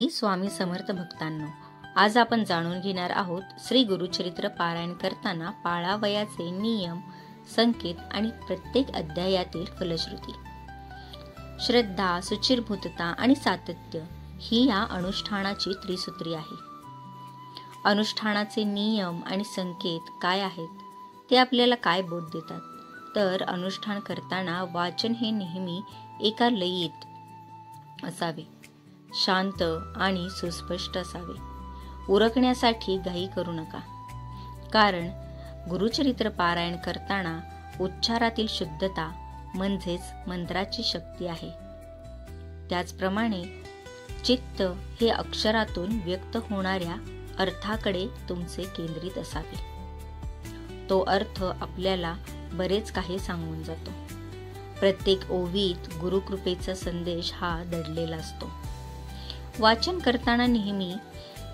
स्वामी समर्थ भक्तांनो, आज आपण जाणून घेणार आहोत श्री गुरुचरित्र पारायण करताना पाळावयाचे नियम, संकेत आणि प्रत्येक अध्यायातील फलश्रुती. श्रद्धा, सुचिरभूतता आणि सातत्य ही या अनुष्ठानाची त्रिसूत्री आहे. अनुष्ठानाचे नियम आणि संकेत काय आहेत ते आपल्याला काय बोध देतात? तर अनुष्ठान करताना वाचन हे नेहमी एका लयीत असावे, शांत आणि सुस्पष्ट असावे. उरकण्यासाठी घाई करू नका, कारण गुरुचरित्र पारायण करताना उच्चारातील शुद्धता म्हणजेच मंत्राची शक्ती आहे. त्याचप्रमाणे चित्त हे अक्षरातून व्यक्त होणाऱ्या अर्थाकडे तुमचे केंद्रित असावे. तो अर्थ आपल्याला बरेच काही सांगून जातो. प्रत्येक ओवीत गुरुकृपेचा संदेश हा दडलेला असतो. वाचन करताना नेहमी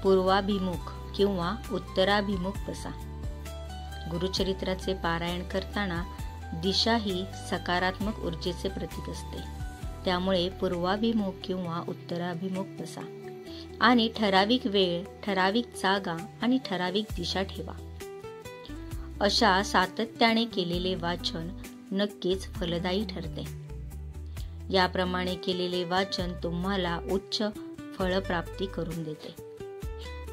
पूर्वाभिमुख किंवा उत्तराभिमुख बसा. गुरुचरित्राचे पारायण करताना दिशा ही सकारात्मक ऊर्जेचे प्रतीक असते. त्यामुळे पूर्वाभिमुख किंवा उत्तराभिमुख बसा आणि ठराविक वेळ, ठराविक जागा आणि ठराविक दिशा ठेवा. अशा सातत्याने केलेले वाचन नक्कीच फलदायी ठरते. याप्रमाणे केलेले वाचन तुम्हाला उच्च फळप्राप्ती करून देते.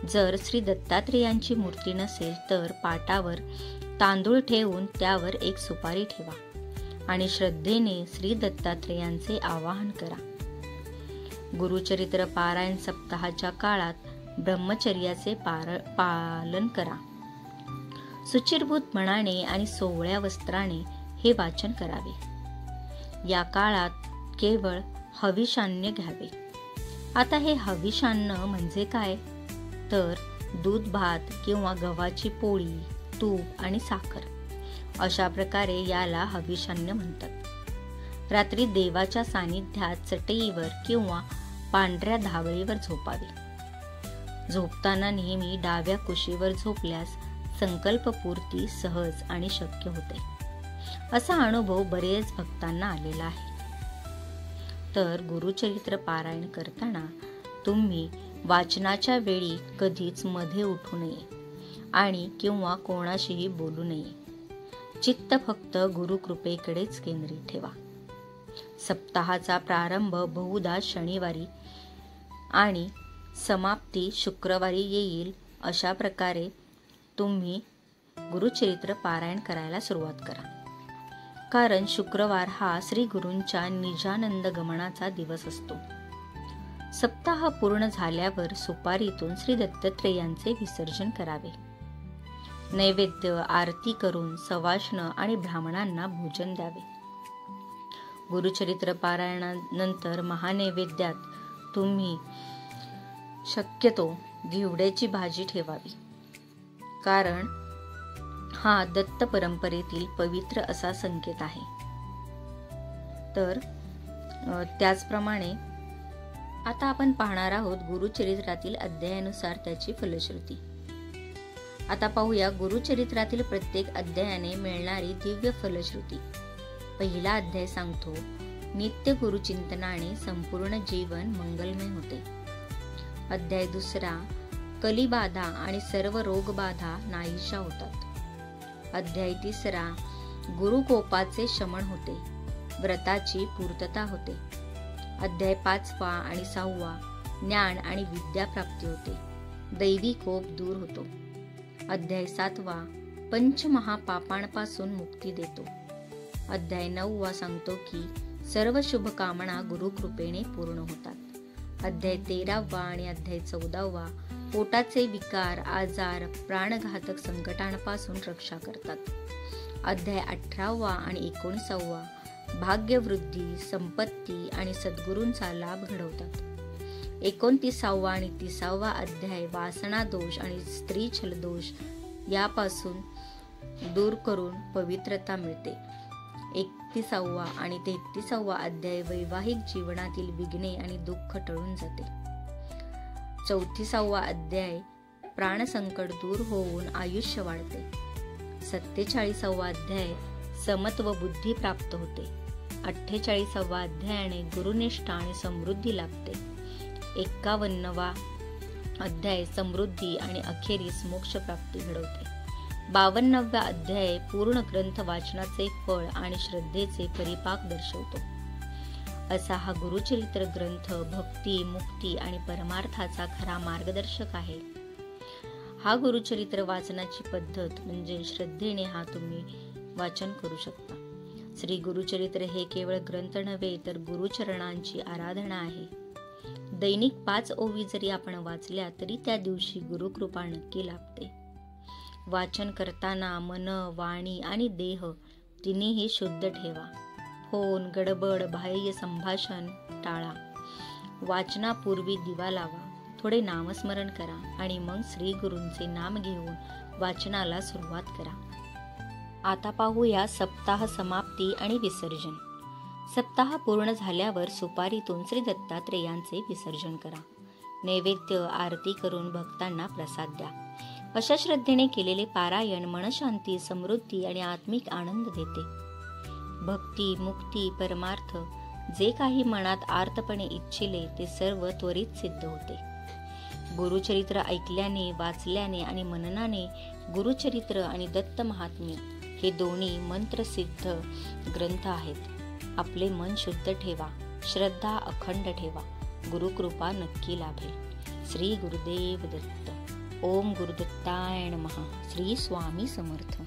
जर श्री दत्तात्रेयांची मूर्ती नसेल तर पाटावर तांदूळ ठेवून त्यावर एक सुपारी ठेवा आणि श्रद्धेने श्री दत्तात्रेयांचे आवाहन करा. गुरुचरित्र पारायण सप्ताहाच्या काळात ब्रह्मचर्याचे पालन करा. सुचिरभूत मनाने आणि सोवळ्या वस्त्राने हे वाचन करावे. या काळात केवळ हविषान्न घ्यावे. आता हे हविषान्न म्हणजे काय? तर दूध, भात किंवा गव्हाची पोळी, तूप आणि साखर अशा प्रकारे याला हविषान्न म्हणतात. रात्री देवाच्या सानिध्यात चटईवर किंवा पांढऱ्या धावळीवर झोपावे. झोपताना नेहमी डाव्या कुशीवर झोपल्यास संकल्पपूर्ती सहज आणि शक्य होते. असा अनुभव बरेच भक्तांना आलेला आहे. तर गुरुचरित्र पारायण करताना तुम्ही वाचनाच्या वेळी कधीच मध्ये उठू नये आणि किंवा कोणाशीही बोलू नये. चित्त फक्त गुरुकृपेकडेच केंद्रित ठेवा. सप्ताहाचा प्रारंभ बहुधा शनिवारी आणि समाप्ती शुक्रवारी येईल. अशा प्रकारे तुम्ही गुरुचरित्र पारायण करायला सुरुवात करा, कारण शुक्रवार हा श्री गुरूंच्या निजानंद गमनाचा दिवस असतो. सप्ताह पूर्ण झाल्यावर सुपारीतून श्री दत्तात्रेयांचे विसर्जन करावे. नैवेद्य, आरती करून सवाष्ण आणि ब्राह्मणांना भोजन द्यावे. गुरुचरित्र पारायणानंतर महानैवेद्यात तुम्ही शक्यतो घेवड्याची भाजी ठेवावी, कारण हा दत्त परंपरेतील पवित्र असा संकेत आहे. तर त्याचप्रमाणे आता आपण पाहणार आहोत गुरुचरित्रातील अध्यायानुसार त्याची फलश्रुती. आता पाहूया गुरुचरित्रातील प्रत्येक अध्यायाने मिळणारी दिव्य फलश्रुती. पहिला अध्याय सांगतो, नित्य गुरुचिंतनाने संपूर्ण जीवन मंगलमय होते. अध्याय दुसरा, कलिबाधा आणि सर्व रोगबाधा नाहीशा होतात. अध्याय तिसरा, गुरुकोपाचे शमन होते, व्रताची पूर्तता होते. अध्याय 5 आणि 6, ज्ञान आणि विद्या प्राप्ती होते, दैवी कोप दूर होतो. अध्याय 7, पंचमहापापांपासून मुक्ती देतो. अध्याय 9 सांगतो की सर्व शुभकामना गुरुकृपेने पूर्ण होतात. अध्याय 13 आणि अध्याय 14 पोटाचे विकार, आजार, प्राणघातक संकटांपासून रक्षा करतात. अध्याय 18 आणि 19 भाग्यवृद्धी, संपत्ती आणि सद्गुरूंचा लाभ घडवतात. 29 आणि 30 अध्याय वासना दोष आणि स्त्री छल दोष यापासून दूर करून पवित्रता मिळते. 31 आणि 33 अध्याय वैवाहिक जीवनातील विघ्ने आणि दुःख टळून जाते. 34 अध्याय प्राणसंकट दूर होऊन आयुष्य वाढते. 47 अध्याय समत्व बुद्धी प्राप्त होते. 48 अध्यायाने गुरुनिष्ठा आणि समृद्धी लाभते. 51वा अध्याय समृद्धी आणि अखेरीस मोक्ष प्राप्ती घडवते. 52वा अध्याय पूर्ण ग्रंथ वाचनाचे फळ आणि श्रद्धेचे परिपाक दर्शवतो. असा हा गुरुचरित्र ग्रंथ भक्ती, मुक्ती आणि परमार्थाचा खरा मार्गदर्शक आहे. हा गुरुचरित्र वाचनाची पद्धत म्हणजे श्रद्धेने हा तुम्ही वाचन करू शकता. श्री गुरुचरित्र हे केवळ ग्रंथ नव्हे तर गुरुचरणांची आराधना आहे. दैनिक 5 ओवी जरी आपण वाचल्या तरी त्या दिवशी गुरुकृपा नक्की लाभते. वाचन करताना मन, वाणी आणि देह तिन्हीही शुद्ध ठेवा. फोन, गडबड, बाह्य संभाषण टाळा. वाचनापूर्वी दिवा लावा, थोडे नामस्मरण करा आणि मग श्री गुरूंचे नाम घेऊन वाचनाला सुरुवात करा. आता पाहूया सप्ताह समाप्ती आणि विसर्जन. सप्ताह पूर्ण झाल्यावर सुपारीतून श्री दत्तात्रेयांचे विसर्जन करा. नैवेद्य आरती करून भक्तांना प्रसाद द्या. अशा श्रद्धेने केलेले पारायण मनशांती, समृद्धी आणि आत्मिक आनंद देते. भक्ती, मुक्ती, परमार्थ जे काही मनात आर्तपणे इच्छिले ते सर्व त्वरित सिद्ध होते. गुरुचरित्र ऐकल्याने, वाचल्याने आणि मननाने गुरुचरित्र आणि दत्त महात्म्य हे दोन्ही मंत्रसिद्ध ग्रंथ आहेत. आपले मन शुद्ध ठेवा, श्रद्धा अखंड ठेवा, गुरुकृपा नक्की लाभेल. श्री गुरुदेव दत्त. ओम गुरुदत्ताय नमः. श्री स्वामी समर्थ.